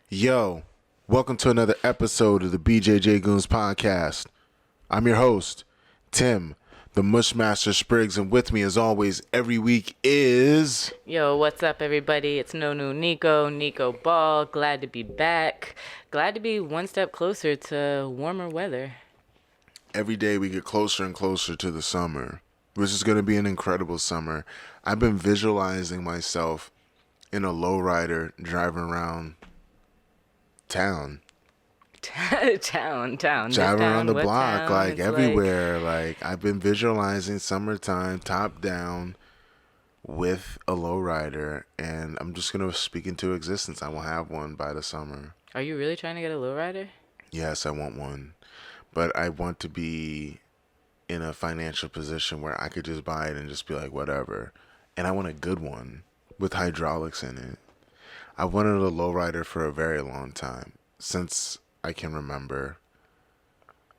Yo, welcome to another episode of the Bjj Goons podcast. I'm your host, Tim, the Mushmaster Spriggs, and with me as always every week is... Yo, what's up, everybody? It's Nonu Nico Ball. Glad to be back. Glad to be one step closer to warmer weather. Every day we get closer and closer to the summer, which is going to be an incredible summer. I've been visualizing myself in a lowrider driving around town. Driving around the block, like everywhere. Like I've been visualizing summertime, top down, with a lowrider, and I'm just gonna speak into existence. I will have one by the summer. Are you really trying to get a lowrider? Yes, I want one, but I want to be in a financial position where I could just buy it and just be like, whatever. And I want a good one with hydraulics in it. I wanted a lowrider for a very long time, since I can remember.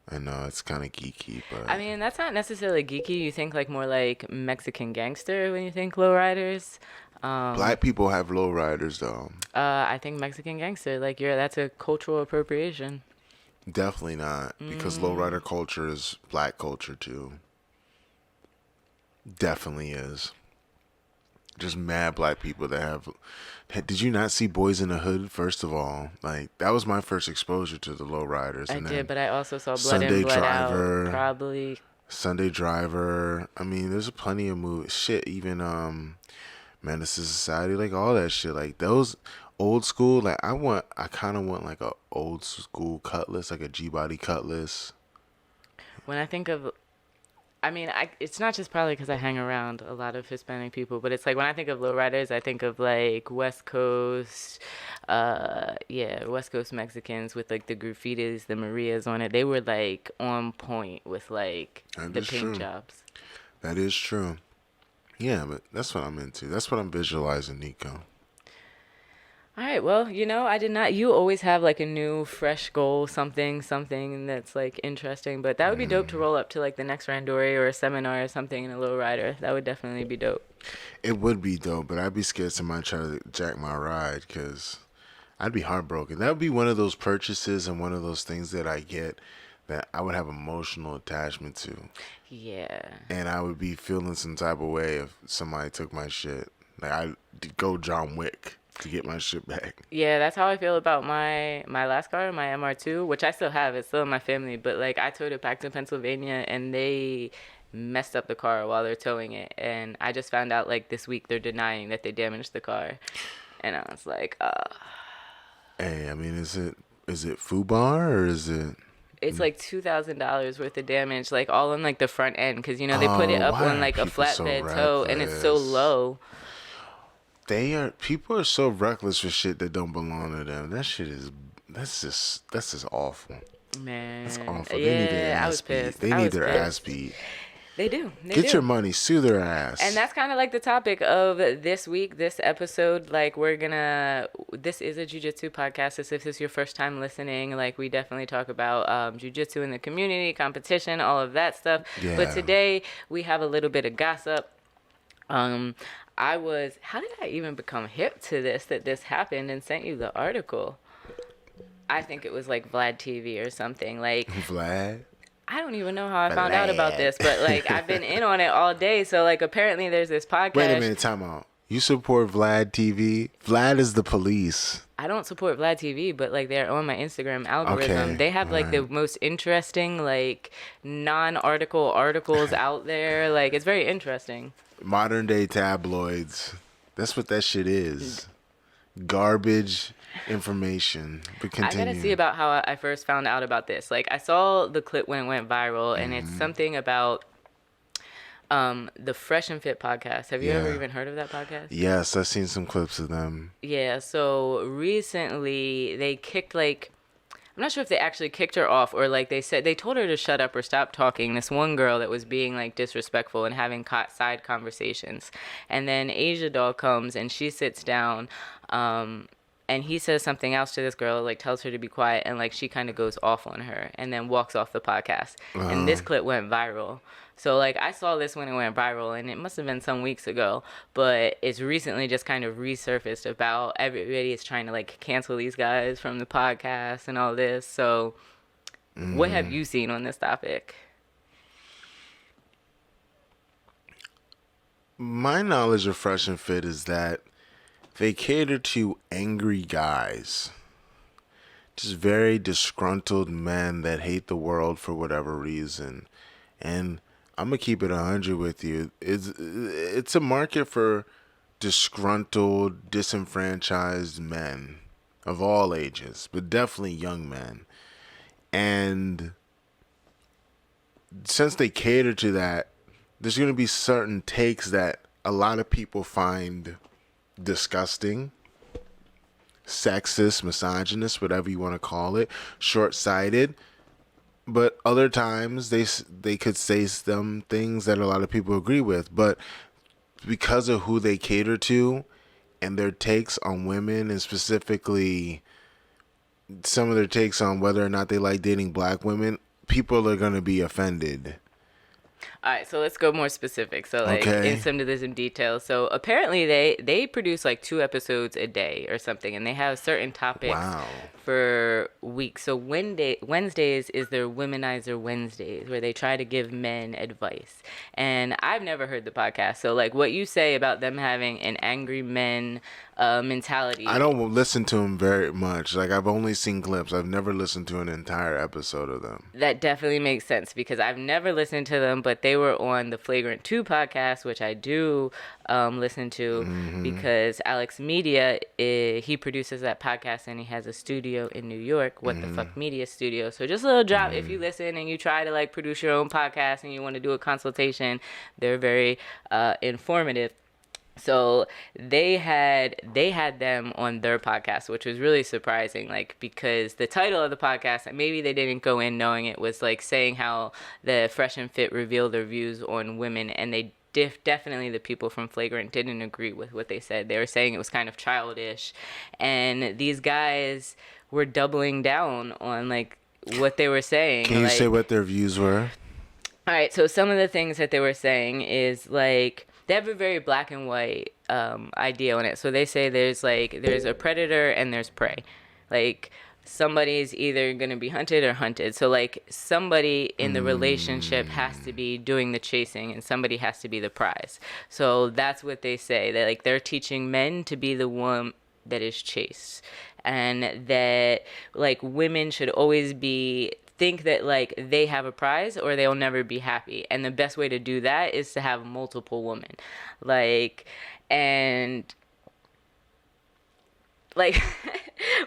I know it's kind of geeky, but... I mean, that's not necessarily geeky. You think like more like Mexican gangster when you think lowriders. Black people have lowriders, though. I think Mexican gangster. Like, that's a cultural appropriation. Definitely not, because lowrider culture is black culture, too. Definitely is. Just mad black people that have... Did you not see Boys in the Hood, first of all? Like, that was my first exposure to the lowriders. I did, but I also saw Blood Sunday In, Blood Driver, Out. Probably. Sunday Driver. I mean, there's plenty of movies. Shit, even Menace to Society, like all that shit. Like those old school, like I kind of want like a old school Cutlass, like a G-body Cutlass. When I think of... I mean, it's not just probably because I hang around a lot of Hispanic people, but it's like when I think of lowriders, I think of like West Coast, West Coast Mexicans with like the graffitis, the Marias on it. They were like on point with like the paint jobs. That is true. Yeah, but that's what I'm into. That's what I'm visualizing, Nico. All right, well, I did not. You always have like a new, fresh goal, something that's like interesting. But that would be dope to roll up to like the next randori or a seminar or something in a lowrider. That would definitely be dope. It would be dope, but I'd be scared somebody try to jack my ride because I'd be heartbroken. That would be one of those purchases and one of those things that I get that I would have emotional attachment to. Yeah. And I would be feeling some type of way if somebody took my shit. Like I'd go John Wick to get my shit back. Yeah, that's how I feel about my last car, my MR2, which I still have. It's still in my family, but like I towed it back to Pennsylvania and they messed up the car while they're towing it, and I just found out like this week they're denying that they damaged the car, and I was like, Hey, I mean, is it FUBAR or is it? It's like $2,000 worth of damage, like all on like the front end, because they put it up on like a flatbed tow, and it's so low. People are so reckless for shit that don't belong to them. That's just awful. Man, that's awful. Yeah, they need their ass beat. They need their ass beat. They do. Get your money, sue their ass. And that's kind of like the topic of this week, this episode. Like this is a jiu-jitsu podcast. If this is your first time listening, like we definitely talk about jiu-jitsu in the community, competition, all of that stuff. Yeah. But today we have a little bit of gossip. How did I even become hip to that this happened and sent you the article? I think it was like Vlad TV or something. Like Vlad? I don't even know how I found out about this, but like I've been in on it all day. So like apparently there's this podcast. Wait a minute, time out. You support Vlad TV? Vlad is the police. I don't support Vlad TV, but like they're on my Instagram algorithm. Okay, they have like the most interesting like non-article articles out there. Like it's very interesting. Modern day tabloids. That's what that shit is. Garbage information. But continue. I gotta see about how I first found out about this. Like I saw the clip when it went viral, and it's something about the Fresh and Fit podcast. Have you ever even heard of that podcast? Yes, I've seen some clips of them. Yeah, so recently they kicked I'm not sure if they actually kicked her off or like they told her to shut up or stop talking. This one girl that was being like disrespectful and having side conversations. And then Asia Doll comes and she sits down and he says something else to this girl, like tells her to be quiet, and like she kind of goes off on her and then walks off the podcast. And this clip went viral. So like I saw this when it went viral, and it must have been some weeks ago, but it's recently just kind of resurfaced about everybody is trying to like cancel these guys from the podcast and all this. So what have you seen on this topic? My knowledge of Fresh and Fit is that they cater to angry guys. Just very disgruntled men that hate the world for whatever reason. And I'm going to keep it 100 with you. It's a market for disgruntled, disenfranchised men of all ages, but definitely young men. And since they cater to that, there's going to be certain takes that a lot of people find disgusting, sexist, misogynist, whatever you want to call it, short-sighted. But other times they could say some things that a lot of people agree with. But because of who they cater to and their takes on women, and specifically some of their takes on whether or not they like dating black women, people are going to be offended. All right, so let's go more specific. So, like, Okay. in some detail. So, apparently, they produce like 2 episodes a day or something, and they have certain topics Wow. for weeks. So, Wednesdays is their Womanizer Wednesdays, where they try to give men advice. And I've never heard the podcast. So, like, what you say about them having an angry men mentality. I don't listen to them very much. Like, I've only seen clips. I've never listened to an entire episode of them. That definitely makes sense because I've never listened to them, but they were on the Flagrant 2 podcast, which I do listen to because Alex Media, he produces that podcast and he has a studio in New York, What the Fuck Media Studio. So just a little drop, if you listen and you try to like produce your own podcast and you want to do a consultation, they're very informative. So they had them on their podcast, which was really surprising, like because the title of the podcast, maybe they didn't go in knowing it was like saying how the Fresh and Fit reveal their views on women, and they definitely the people from Flagrant didn't agree with what they said. They were saying it was kind of childish, and these guys were doubling down on like what they were saying. Can you say what their views were? All right, so some of the things that they were saying is like they have a very black and white idea on it. So they say there's a predator and there's prey. Like somebody's either going to be hunted or hunted. So like somebody in the relationship has to be doing the chasing and somebody has to be the prize. So that's what they say. That like they're teaching men to be the one that is chased, and that like women should always think that like they have a prize or they'll never be happy, and the best way to do that is to have multiple women, like, and like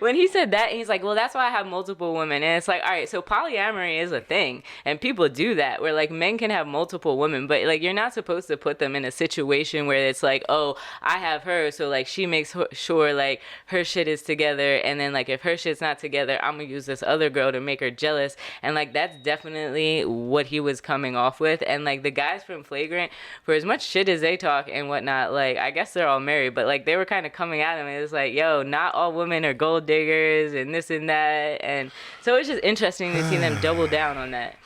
when he said that, he's like, well, that's why I have multiple women. And it's like, all right, so polyamory is a thing and people do that where like men can have multiple women, but like you're not supposed to put them in a situation where it's like, oh, I have her, so like she makes sure like her shit is together, and then like if her shit's not together, I'm gonna use this other girl to make her jealous. And like that's definitely what he was coming off with. And like the guys from Flagrant, for as much shit as they talk and whatnot, like I guess they're all married, but like they were kind of coming at him and it's like, yo, not all women are gold diggers and this and that. And so it's just interesting to see them double down on that.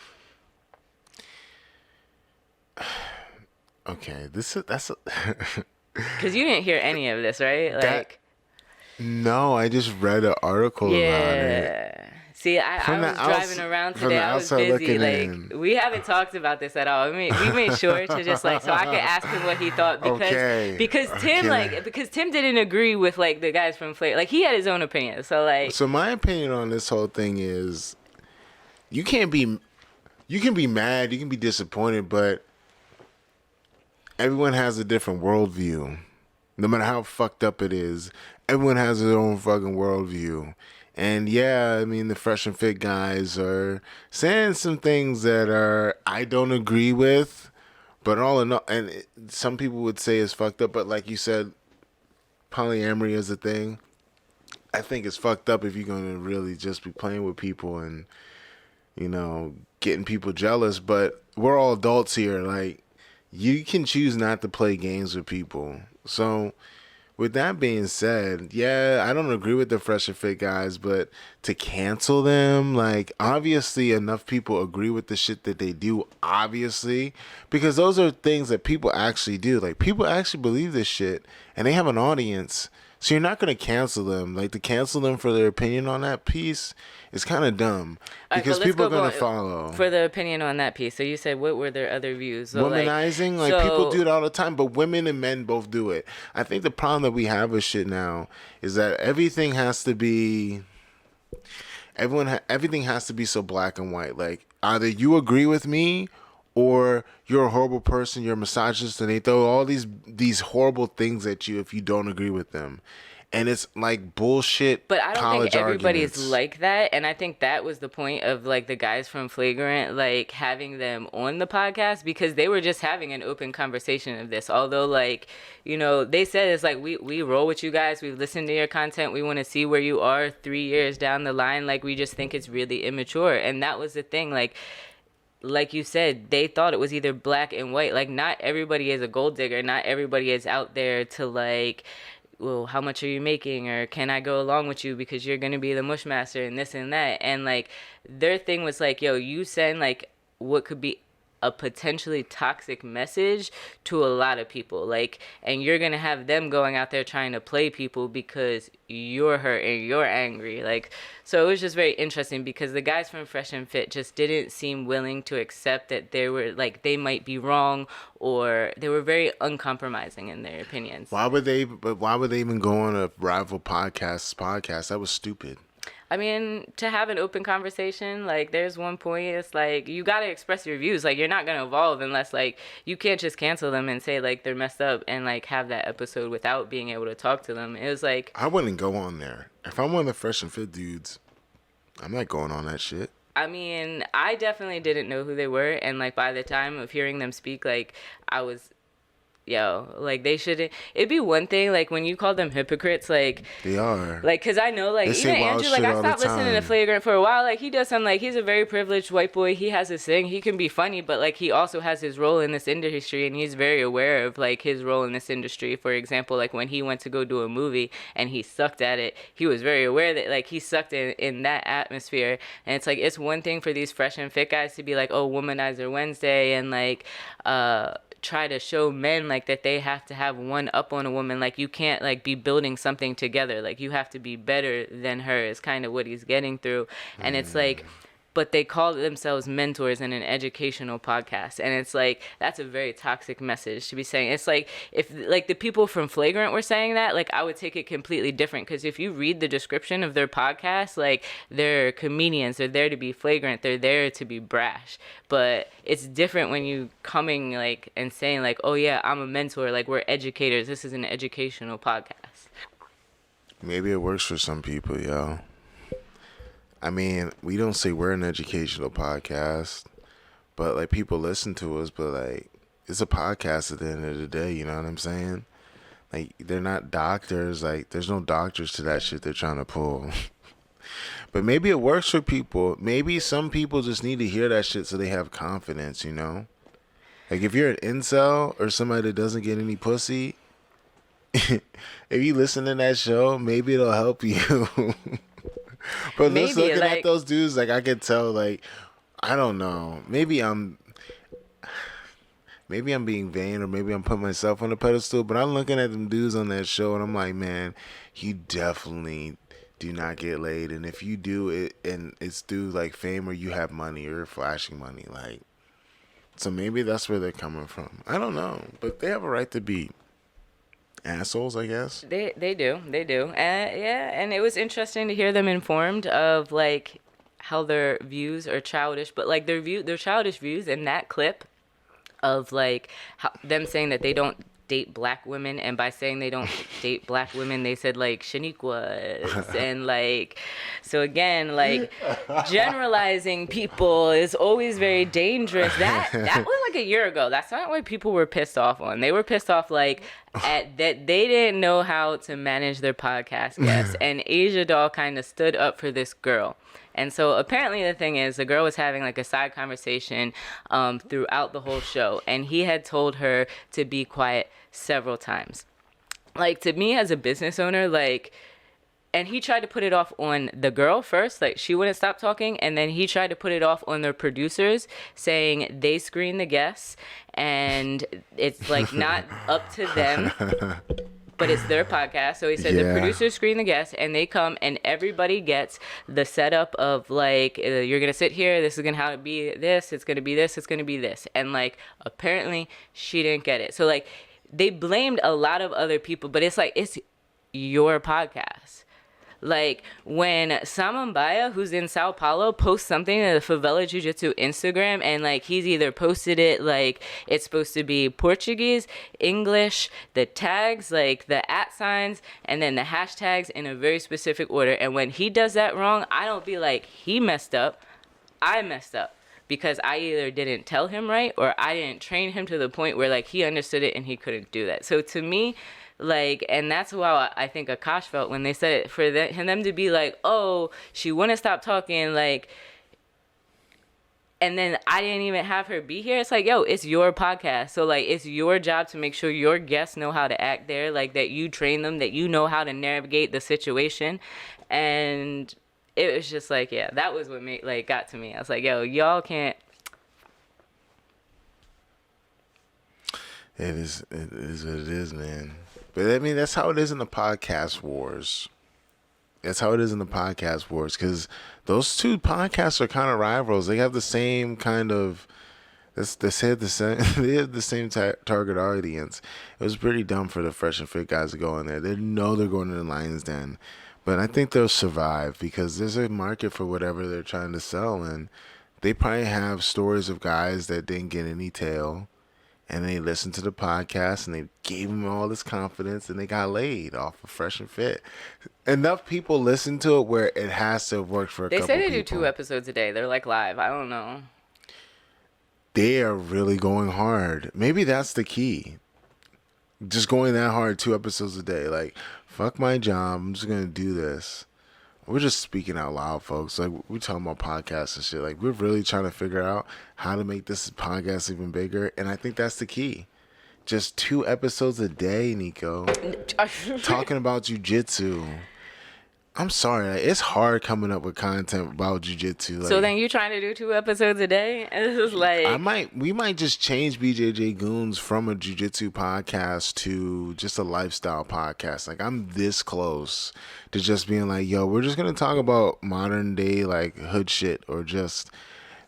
Okay, that's because you didn't hear any of this, right? Like no, I just read an article about it. See, I was driving around today. I was busy. Like, we haven't talked about this at all. We made sure to just like, so I could ask him what he thought because Tim didn't agree with like the guys from Flagrant. Like he had his own opinion. So like, so my opinion on this whole thing is, you can be mad, you can be disappointed, but everyone has a different worldview. No matter how fucked up it is, everyone has their own fucking worldview. And yeah, I mean, the Fresh and Fit guys are saying some things that I don't agree with, but all in all, and some people would say it's fucked up, but like you said, polyamory is a thing. I think it's fucked up if you're going to really just be playing with people and, you know, getting people jealous, but we're all adults here. Like, you can choose not to play games with people. So With that being said, yeah, I don't agree with the Fresh and Fit guys, but to cancel them, like, obviously enough people agree with the shit that they do, obviously, because those are things that people actually do. Like, people actually believe this shit, and they have an audience. So you're not going to cancel them. Like, to cancel them for their opinion on that piece is kind of dumb, All right, but because let's people go are going go to follow. for the opinion on that piece. So you said what were their other views? So Womanizing, like people do it all the time, but women and men both do it. I think the problem that we have with shit now is that everything has to be everything has to be so black and white. Like, either you agree with me or you're a horrible person, you're a misogynist, and they throw all these horrible things at you if you don't agree with them. And it's like bullshit But I don't think college everybody is arguments. like that, and I think that was the point of like the guys from Flagrant, like having them on the podcast, because they were just having an open conversation of this. Although, like, you know, they said it's like we roll with you guys, we've listened to your content, we want to see where you are 3 years down the line. Like, we just think it's really immature, and that was the thing. Like you said, they thought it was either black and white. Like, not everybody is a gold digger. Not everybody is out there to, like, well, how much are you making? Or can I go along with you because you're going to be the mush master and this and that. And, like, their thing was, like, yo, you send, like, what could be a potentially toxic message to a lot of people, like, and you're gonna have them going out there trying to play people because you're hurt and you're angry, like. So it was just very interesting because the guys from Fresh and Fit just didn't seem willing to accept that they were, like, they might be wrong, or they were very uncompromising in their opinions. Why would they? But why would they even go on a rival podcast? That was stupid. I mean, to have an open conversation, like, there's one point, it's like, you gotta express your views. Like, you're not gonna evolve unless, like, you can't just cancel them and say, like, they're messed up and, like, have that episode without being able to talk to them. It was like, I wouldn't go on there. If I'm one of the Fresh and Fit dudes, I'm not going on that shit. I mean, I definitely didn't know who they were. And, like, by the time of hearing them speak, like, I was, yo, like, they shouldn't. It'd be one thing, like, when you call them hypocrites, like, They are. like, because I know, like, They say even wild Andrew, like, shit I all the stopped listening to time. Flagrant for a while. Like, he does some, like, he's a very privileged white boy. He has his thing. He can be funny, but, like, he also has his role in this industry, and he's very aware of, like, his role in this industry. For example, like, when he went to go do a movie and he sucked at it, he was very aware that, like, he sucked in that atmosphere. And it's like, it's one thing for these Fresh and Fit guys to be like, oh, Womanizer Wednesday, and, like, try to show men, like, that they have to have one up on a woman. Like, you can't, like, be building something together. Like, you have to be better than her is kind of what he's getting through. And it's like, but they call themselves mentors in an educational podcast, and it's like, that's a very toxic message to be saying. It's like, if, like, the people from Flagrant were saying that, like, I would take it completely different, because if you read the description of their podcast, like, they're comedians, they're there to be flagrant, they're there to be brash. But it's different when you coming, like, and saying, like, oh yeah, I'm a mentor, like, we're educators, this is an educational podcast. Maybe it works for some people, yo. I mean, we don't say we're an educational podcast, but, like, people listen to us, but, like, it's a podcast at the end of the day, you know what I'm saying? Like, they're not doctors. Like, there's no doctors to that shit they're trying to pull. But maybe it works for people. Maybe some people just need to hear that shit so they have confidence, you know? Like, if you're an incel or somebody that doesn't get any pussy, if you listen to that show, maybe it'll help you. But just Maybe, looking like, at those dudes, like, I could tell, like, I don't know. Maybe I'm being vain, or maybe I'm putting myself on a pedestal, but I'm looking at them dudes on that show and I'm like, man, you definitely do not get laid. And if you do it, and it's through, like, fame, or you have money, or flashing money, like, so maybe that's where they're coming from. I don't know, but they have a right to be assholes, I guess. They do. And yeah, and it was interesting to hear them informed of, like, how their views are childish, but, like, their childish views in that clip of, like, how, them saying that they don't date black women, and by saying they don't date black women, they said, like, Shaniquas, and, like, so again, like, generalizing people is always very dangerous. That was like a year ago. That's not what people were pissed off on. They were pissed off, like, at that they didn't know how to manage their podcast guests, and Asia Doll kind of stood up for this girl. And so apparently the thing is, the girl was having, like, a side conversation throughout the whole show, and he had told her to be quiet several times. like, to me as a business owner, like, and he tried to put it off on the girl first, like she wouldn't stop talking, and then he tried to put it off on the producers, saying they screen the guests and it's like not up to them, but it's their podcast. So he said the producers screen the guests and they come and everybody gets the setup of like, you're gonna sit here, this is gonna how to be this, it's gonna be this, it's gonna be this, and like apparently she didn't get it. So like they blamed a lot of other people, but it's like it's your podcast. Like, when Samambaya, who's in Sao Paulo, posts something to the Favela Jiu-Jitsu Instagram, and, like, he's either posted it, like, it's supposed to be Portuguese, English, the tags, like, the @signs, and then the hashtags in a very specific order. And when he does that wrong, I don't be like, he messed up. I messed up. Because I either didn't tell him right, or I didn't train him to the point where, like, he understood it and he couldn't do that. So, to me, like, and that's how I think Akash felt when they said it, for them to be like, oh, she wouldn't stop talking, like, and then I didn't even have her be here. It's like, yo, it's your podcast. So, like, it's your job to make sure your guests know how to act there, like, that you train them, that you know how to navigate the situation. And it was just like, yeah, that was what got to me. I was like, yo, y'all can't. It is what it is, man. But I mean, that's how it is in the podcast wars. That's how it is in the podcast wars, because those two podcasts are kind of rivals. They have the same kind of, they have the same target audience. It was pretty dumb for the Fresh and Fit guys to go in there. They know they're going to the Lion's Den, but I think they'll survive because there's a market for whatever they're trying to sell, and they probably have stories of guys that didn't get any tail. And they listened to the podcast and they gave them all this confidence and they got laid off of Fresh and Fit. Enough people listen to it where it has to have worked for a couple people. They say they do 2 episodes a day. They're like live. I don't know. They are really going hard. Maybe that's the key. Just going that hard, 2 episodes a day. Like, fuck my job. I'm just going to do this. We're just speaking out loud, folks. Like, we're talking about podcasts and shit. Like, we're really trying to figure out how to make this podcast even bigger. And I think that's the key. Just 2 episodes a day, Nico. Talking about jiu-jitsu. I'm sorry. Like, it's hard coming up with content about jiu-jitsu. Like, so then you trying to do 2 episodes a day? And this is like... We might just change Bjj Goons from a jiu-jitsu podcast to just a lifestyle podcast. Like, I'm this close to just being like, yo, we're just going to talk about modern day, like, hood shit, or just...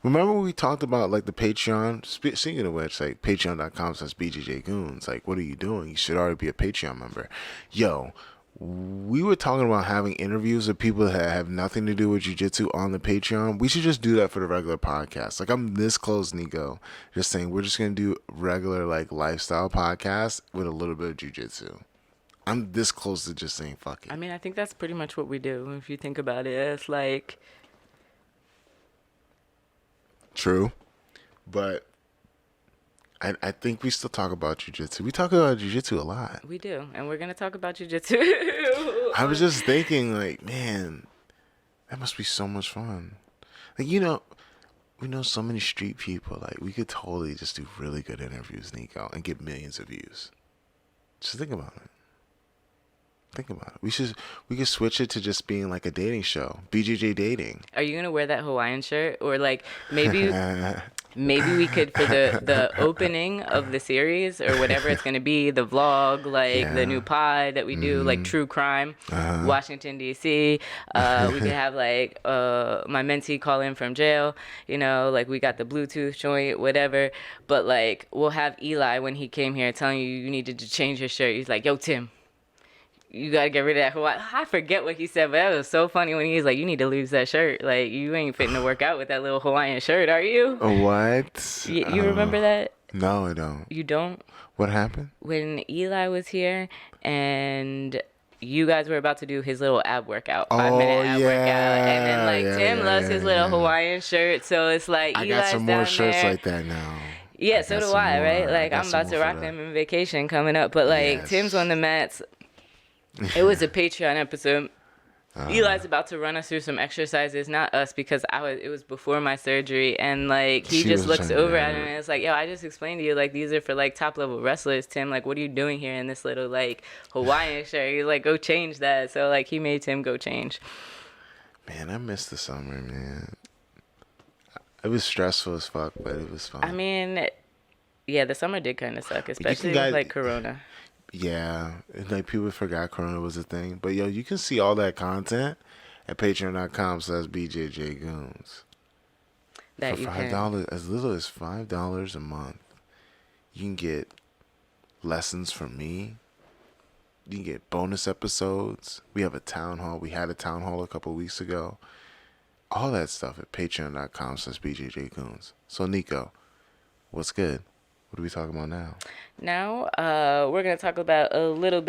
Remember when we talked about, like, the Patreon? Speaking of which, like, patreon.com/Bjj Goons. Like, what are you doing? You should already be a Patreon member. Yo... We were talking about having interviews with people that have nothing to do with jiu-jitsu on the Patreon. We should just do that for the regular podcast. Like, I'm this close, Nico. Just saying, we're just going to do regular, like, lifestyle podcasts with a little bit of jiu-jitsu. I'm this close to just saying, fuck it. I mean, I think that's pretty much what we do. If you think about it, it's like... True. But... I think we still talk about jiu-jitsu. We talk about jiu-jitsu a lot. We do. And we're going to talk about jiu-jitsu. I was just thinking, like, man, that must be so much fun. Like, you know, we know so many street people. Like, we could totally just do really good interviews, Nico, and get millions of views. Just think about it. Think about it. We could switch it to just being like a dating show. BJJ dating. Are you going to wear that Hawaiian shirt? Or, like, maybe... Maybe we could, for the opening of the series or whatever it's going to be, the vlog, like the new pod that we do, like true crime, Washington, D.C. We could have like my mentee call in from jail, you know, like we got the Bluetooth joint, whatever. But like we'll have Eli when he came here telling you needed to change your shirt. He's like, yo, Tim, you got to get rid of that Hawaii. I forget what he said, but that was so funny when he was like, you need to lose that shirt. Like, you ain't fitting to work out with that little Hawaiian shirt, are you? What? You remember that? No, I don't. You don't? What happened? When Eli was here and you guys were about to do his little ab workout, 5-minute ab workout. And then, like, Tim loves his little Hawaiian shirt. So it's like, Eli's I got some more shirts there. like that now. Yeah, so do I, right? Like, I'm about to rock them in vacation coming up. But, like, Tim's on the mats. It was a Patreon episode. Eli's about to run us through some exercises, not us, because it was before my surgery, and like he She just was looks trying over to. at him and it's like, yo, I just explained to you, like, these are for like top level wrestlers, Tim. Like, what are you doing here in this little like Hawaiian shirt? He's like, go change that. So like he made Tim go change. Man, I miss the summer, man. It was stressful as fuck, but it was I fun. mean, yeah, the summer did kind of suck, especially with like Corona. Yeah, and, like people forgot Corona was a thing, but yo, you can see all that content at Patreon.com/BJJ Goons for That you can. $5, as little as $5 a month. You can get lessons from me. You can get bonus episodes. We have a town hall. We had a town hall a couple weeks ago. All that stuff at Patreon.com/BJJ Goons. So Nico, what's good? What are we talking about now? Now, we're gonna talk about a little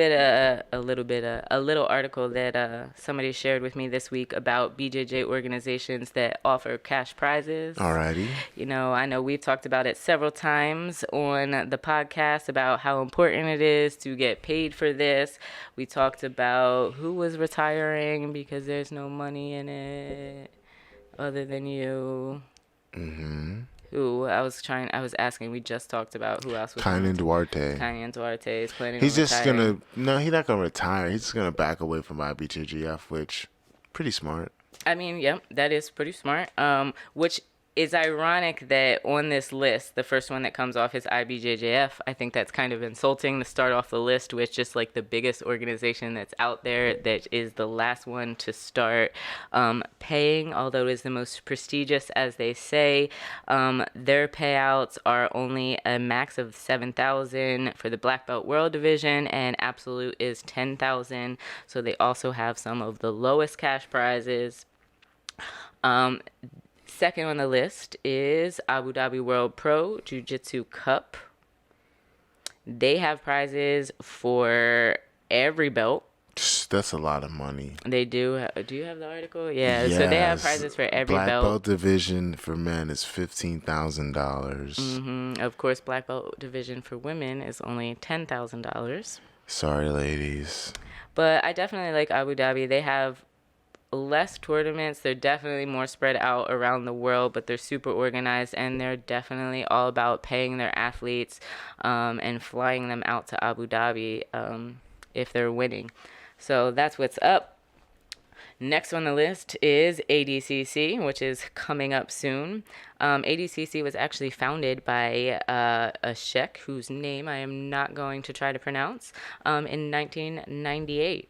article that somebody shared with me this week about BJJ organizations that offer cash prizes. Alrighty. You know, I know we've talked about it several times on the podcast about how important it is to get paid for this. We talked about who was retiring because there's no money in it other than you. Mm-hmm. Who I was asking, we just talked about who else was Kynan Duarte. Kynan Duarte is planning He's on just retiring. no, he's not gonna retire. He's just gonna back away from IBJJF, which pretty smart. I mean, yep, that is pretty smart. Which is ironic that on this list, the first one that comes off is IBJJF. I think that's kind of insulting to start off the list with just like the biggest organization that's out there that is the last one to start paying, although it is the most prestigious, as they say. Their payouts are only a max of $7,000 for the Black Belt World Division, and Absolute is $10,000. So they also have some of the lowest cash prizes. Second on the list is Abu Dhabi World Pro Jiu-Jitsu Cup. They have prizes for every belt. That's a lot of money. They do. Do you have the article? Yeah. Yes. So they have prizes for every Black belt. belt division for men is $15,000. Of course, Black Belt division for women is only $10,000. Sorry, ladies. But I definitely like Abu Dhabi. They have less tournaments. They're definitely more spread out around the world, but they're super organized, and they're definitely all about paying their athletes and flying them out to Abu Dhabi if they're winning. So that's what's up. Next on the list is ADCC, which is coming up soon. ADCC was actually founded by a sheikh whose name I am not going to try to pronounce in 1998.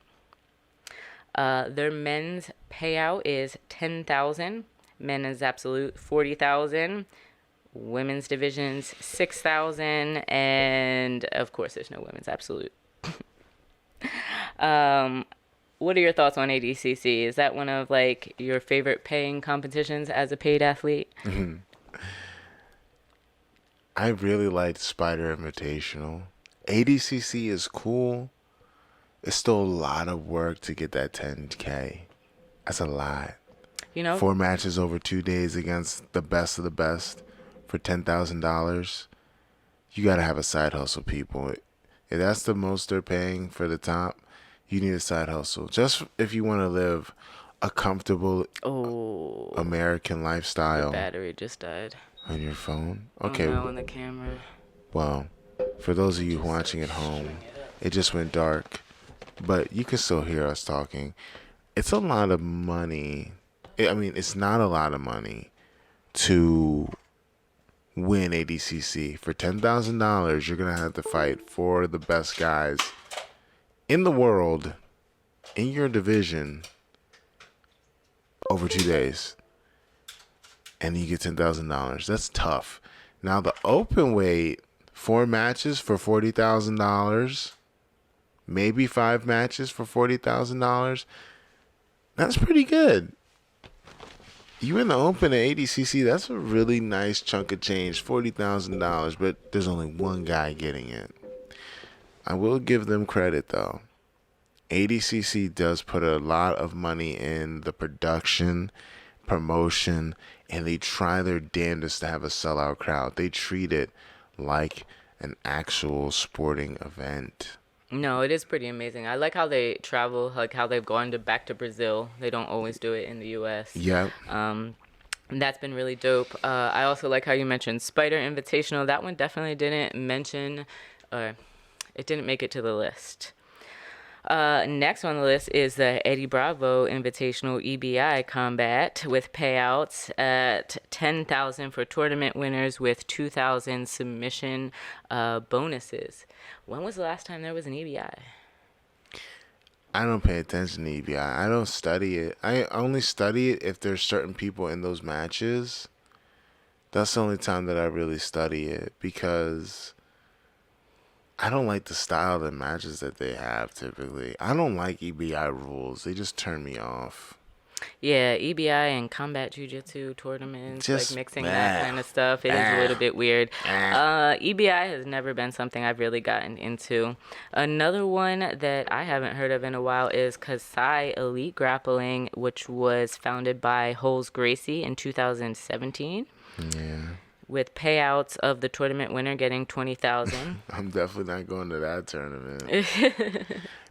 Their men's payout is $10,000. Men's absolute $40,000. Women's divisions $6,000, and of course, there's no women's absolute. What are your thoughts on ADCC? Is that one of like your favorite paying competitions as a paid athlete? I really liked Spider Invitational. ADCC is cool. It's still a lot of work to get that 10K. That's a lot. You know, 4 matches over 2 days against the best of the best for $10,000. You gotta have a side hustle, people. If that's the most they're paying for the top, you need a side hustle. Just if you want to live a comfortable American lifestyle. The battery just died. On your phone? Okay. Oh no, on the camera. Well, for those of you watching at home, it just went dark. But you can still hear us talking. It's a lot of money. I mean, it's not a lot of money to win ADCC. For $10,000, you're going to have to fight for the best guys in the world, in your division, over 2 days. And you get $10,000. That's tough. Now, the open weight, 4 matches for $40,000. Maybe 5 matches for $40,000. That's pretty good. You in the open at ADCC, that's a really nice chunk of change, $40,000, but there's only one guy getting it. I will give them credit, though. ADCC does put a lot of money in the production, promotion, and they try their damnedest to have a sellout crowd. They treat it like an actual sporting event. No, it is pretty amazing. I like how they travel, like how they've gone to back to Brazil. They don't always do it in the U.S. Yep. And that's been really dope. I also like how you mentioned Spider Invitational. That one definitely didn't mention, it didn't make it to the list. Next on the list is the Eddie Bravo Invitational EBI Combat with payouts at 10,000 for tournament winners with 2,000 submission bonuses. When was the last time there was an EBI? I don't pay attention to EBI. I don't study it. I only study it if there's certain people in those matches. That's the only time that I really study it because I don't like the style of the matches that they have typically. I don't like EBI rules. They just turn me off. Yeah, EBI and combat jujitsu tournaments, like Just mixing that kind of stuff, it is a little bit weird. EBI has never been something I've really gotten into. Another one that I haven't heard of in a while is Kasai Elite Grappling, which was founded by Holes Gracie in 2017. Yeah. With payouts of the tournament winner getting 20,000. I'm definitely not going to that tournament.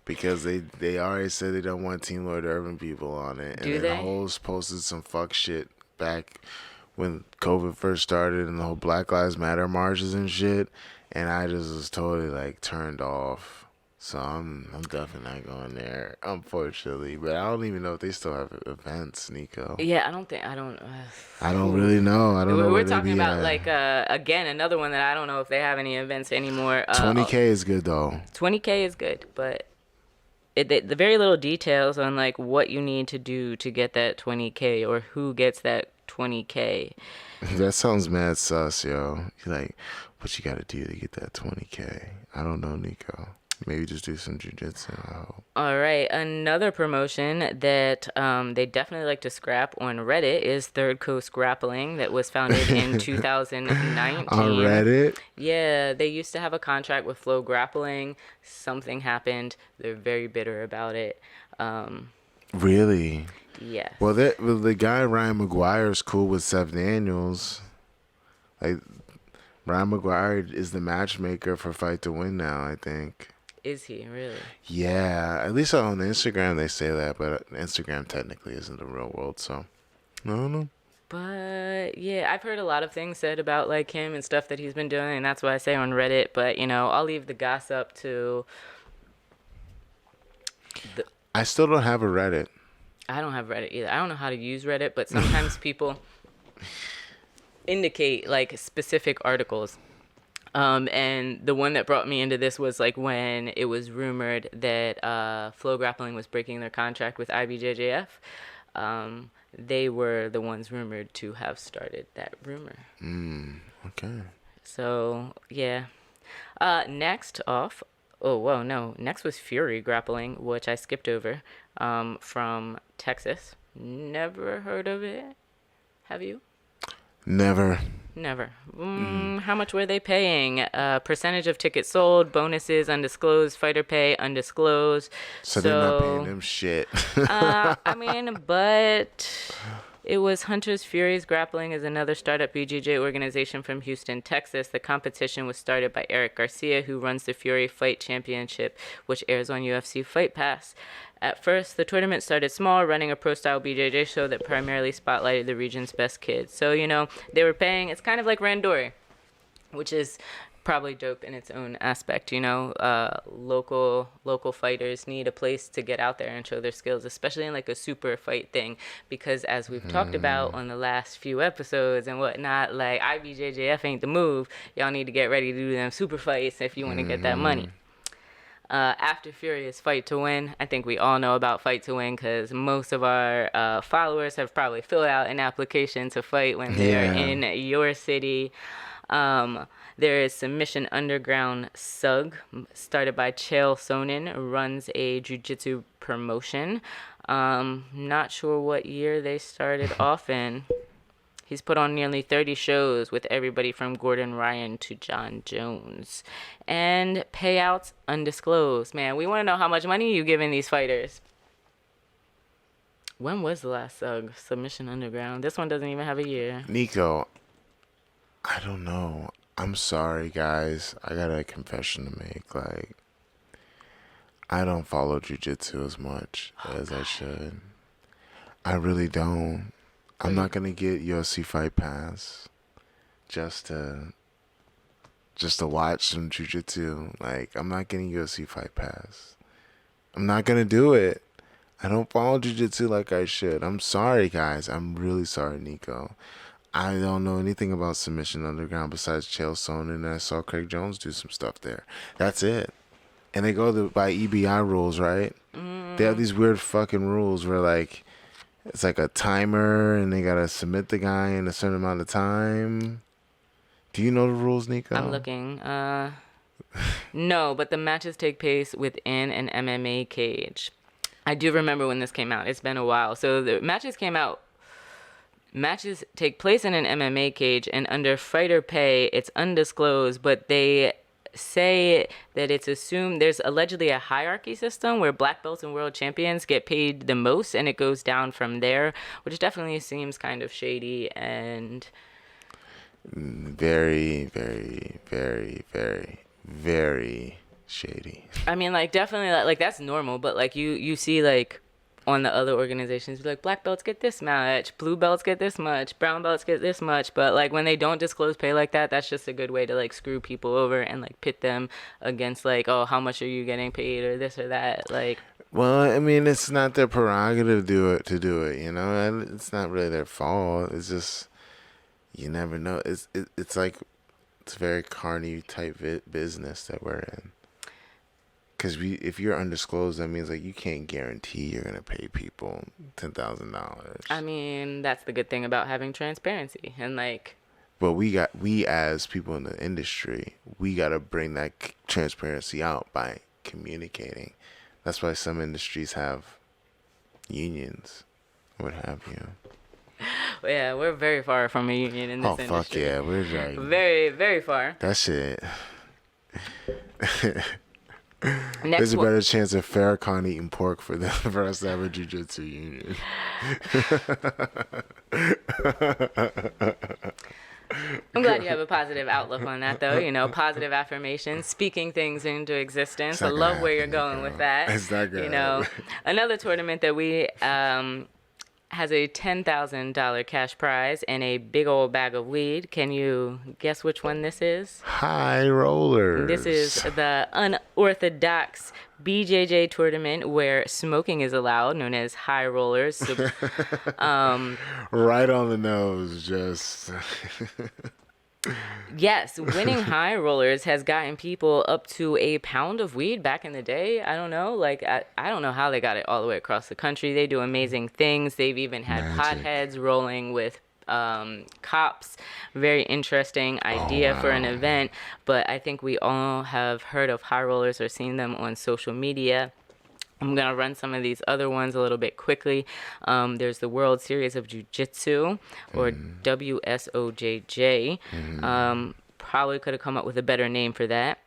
Because they already said they don't want Team Lord Urban people on it. Do And they? then Holes posted some fuck shit back when COVID first started and the whole Black Lives Matter marches and shit. And I just was totally like turned off. So I'm definitely not going there, unfortunately. But I don't even know if they still have events, Nico. Yeah, I don't really know. I don't know We're where they talking be about at. like again another one that I don't know if they have any events anymore. 20K is good though. 20K is good, but the very little details on like what you need to do to get that 20K or who gets that 20K. That sounds mad sus, yo. You're like, what you gotta do to get that 20K? I don't know, Nico. Maybe just do some jujitsu. I hope. All right, another promotion that they definitely like to scrap on Reddit is Third Coast Grappling that was founded in 2019. On Reddit? Yeah, they used to have a contract with Flow Grappling. Something happened. They're very bitter about it. Really? Yes. Well, the guy Ryan McGuire is cool with Seth Daniels. Like, Ryan McGuire is the matchmaker for Fight to Win now, I think. Is he really? Yeah, at least on Instagram they say that, but Instagram technically isn't the real world, so I don't know. But yeah, I've heard a lot of things said about like him and stuff that he's been doing, and that's why I say on Reddit. But you know, I'll leave the gossip to. I still don't have a Reddit. I don't have Reddit either. I don't know how to use Reddit, but sometimes people indicate like specific articles. And the one that brought me into this was like when it was rumored that Flow Grappling was breaking their contract with IBJJF. They were the ones rumored to have started that rumor. Okay. So yeah. Next off. Oh whoa no! Next was Fury Grappling, which I skipped over. From Texas. Never heard of it. Have you? Never. Never. How much were they paying? Percentage of tickets sold, bonuses undisclosed, fighter pay undisclosed. So they're not paying them shit. I mean, but it was Hunters Furies Grappling is another startup BJJ organization from Houston, Texas. The competition was started by Eric Garcia, who runs the Fury Fight Championship, which airs on UFC Fight Pass. At first, the tournament started small, running a pro-style BJJ show that primarily spotlighted the region's best kids. So, you know, they were paying, it's kind of like Randori, which is probably dope in its own aspect, you know. Local fighters need a place to get out there and show their skills, especially in like a super fight thing, because as we've talked about on the last few episodes and whatnot, like IBJJF ain't the move. Y'all need to get ready to do them super fights if you want to get that money. After Furious Fight to Win, I think we all know about Fight to Win because most of our followers have probably filled out an application to fight when they're in your city. There is Submission Underground Sug, started by Chael Sonnen, runs a jiu-jitsu promotion. Not sure what year they started off in. He's put on nearly 30 shows with everybody from Gordon Ryan to John Jones. And payouts undisclosed. Man, we want to know how much money you giving these fighters. When was the last Submission Underground? This one doesn't even have a year. Nico, I don't know. I'm sorry, guys. I got a confession to make. Like, I don't follow jiu-jitsu as much as I should. I really don't. I'm not gonna get UFC Fight Pass just to watch some jiu-jitsu. Like, I'm not getting UFC Fight Pass. I'm not gonna do it. I don't follow jiu-jitsu like I should. I'm sorry, guys. I'm really sorry, Nico. I don't know anything about Submission Underground besides Chael Sonnen, and I saw Craig Jones do some stuff there. That's it. And they go by EBI rules, right? They have these weird fucking rules where, like, it's like a timer and they gotta submit the guy in a certain amount of time. Do you know the rules, Nico? I'm looking. No, but the matches take place within an MMA cage. I do remember when this came out. It's been a while. So the matches take place in an MMA cage, and under fighter pay, it's undisclosed, but they say that it's assumed there's allegedly a hierarchy system where black belts and world champions get paid the most, and it goes down from there, which definitely seems kind of shady and very, very, very, very, very shady. I mean, like, definitely, like that's normal, but like you see, like, on the other organizations, like, black belts get this much, blue belts get this much, brown belts get this much, but like when they don't disclose pay like that, that's just a good way to like screw people over and like pit them against, like, oh, how much are you getting paid or this or that, like. Well, I mean, it's not their prerogative to do it, you know? And it's not really their fault. It's just, you never know. It's like, it's a very carny type business that we're in. Because if you're undisclosed, that means like you can't guarantee you're gonna pay people $10,000. I mean, that's the good thing about having transparency, and like. But we as people in the industry, we gotta bring that transparency out by communicating. That's why some industries have unions, what have you. Well, yeah, we're very far from a union in this industry. Oh fuck yeah, we're like very, very far. That shit. Next There's a better chance of Farrakhan eating pork for us to have a jiu-jitsu union. I'm glad you have a positive outlook on that, though. You know, positive affirmations, speaking things into existence. I love where you're going with that. It's not good. You know, another tournament that we has a $10,000 cash prize and a big old bag of weed. Can you guess which one this is? High Rollers. This is the unorthodox BJJ tournament where smoking is allowed, known as High Rollers. So, right on the nose, just. Yes, winning High Rollers has gotten people up to a pound of weed back in the day. I don't know. Like, I don't know how they got it all the way across the country. They do amazing things. They've even had potheads rolling with cops. Very interesting idea for an event. But I think we all have heard of High Rollers or seen them on social media. I'm going to run some of these other ones a little bit quickly. There's the World Series of Jiu-Jitsu, or WSOJJ. Probably could have come up with a better name for that.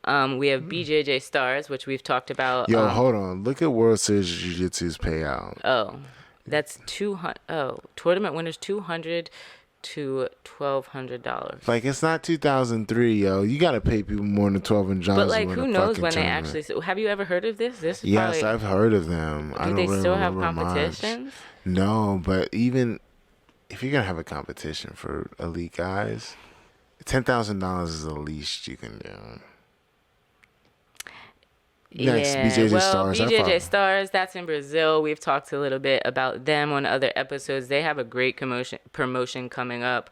We have BJJ Stars, which we've talked about. Yo, hold on. Look at World Series of Jiu-Jitsu's payout. Oh, that's 200. Oh, tournament winners $200 to $1,200. Like, it's not 2003, yo. You gotta pay people more than $1,200. But like, who knows when they actually? Have you ever heard of this? This is yes, probably, I've heard of them. Do they still have competitions? No, but even if you're gonna have a competition for elite guys, $10,000 is the least you can do. Next, yeah, BJJ Stars. BJJ Stars, that's in Brazil. We've talked a little bit about them on other episodes. They have a great promotion coming up.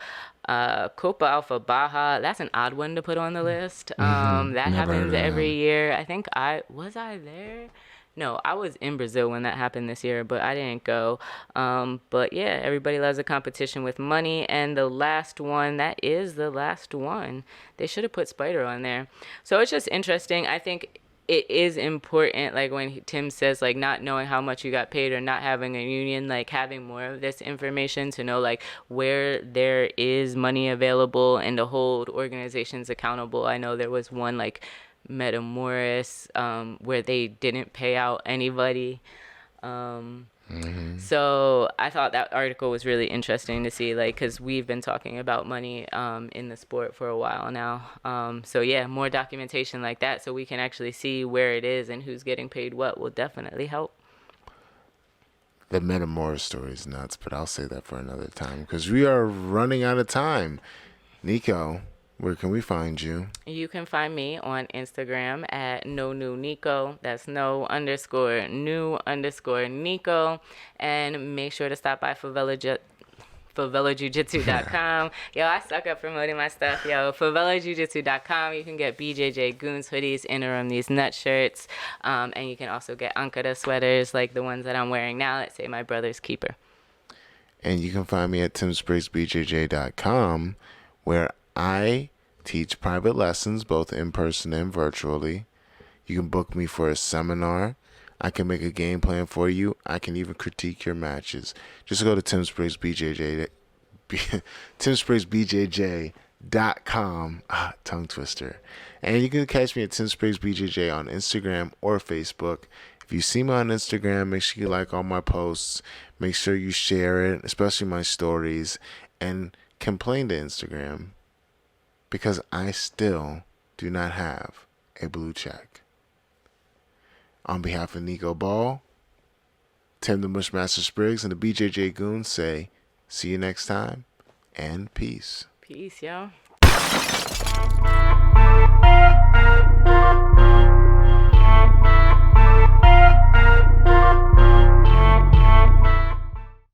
Copa Alpha Baja, that's an odd one to put on the list. That happens every year. I think was I there? No, I was in Brazil when that happened this year, but I didn't go. But yeah, everybody loves a competition with money. And the last one, that is the last one. They should have put Spider on there. So it's just interesting. I think it is important, like when Tim says, like, not knowing how much you got paid or not having a union, like having more of this information to know, like, where there is money available and to hold organizations accountable. I know there was one, like, Metamoris, where they didn't pay out anybody. So I thought that article was really interesting to see, like, because we've been talking about money in the sport for a while now. So yeah, more documentation like that so we can actually see where it is and who's getting paid what will definitely help. The Metamora story is nuts, but I'll say that for another time because we are running out of time. Nico, where can we find you? You can find me on Instagram at no new Nico. That's no underscore new underscore Nico. And make sure to stop by favelajujitsu.com. Yo, I suck at promoting my stuff. Yo, favelajujitsu.com. You can get BJJ Goons hoodies, interim these nut shirts. And you can also get Ankara sweaters like the ones that I'm wearing now that say my brother's keeper. And you can find me at timspriggsbjj.com, where I teach private lessons both in person and virtually. You can book me for a seminar. I can make a game plan for you. I can even critique your matches. Just go to timspriggsbjj.com. Tongue twister. And you can catch me at timspriggsbjj on Instagram or Facebook. If you see me on Instagram, make sure you like all my posts. Make sure you share it, especially my stories. And complain to Instagram because I still do not have a blue check. On behalf of Nico Ball, Tim the Mushmaster Spriggs, and the BJJ Goons say, see you next time, and peace. Peace, yo.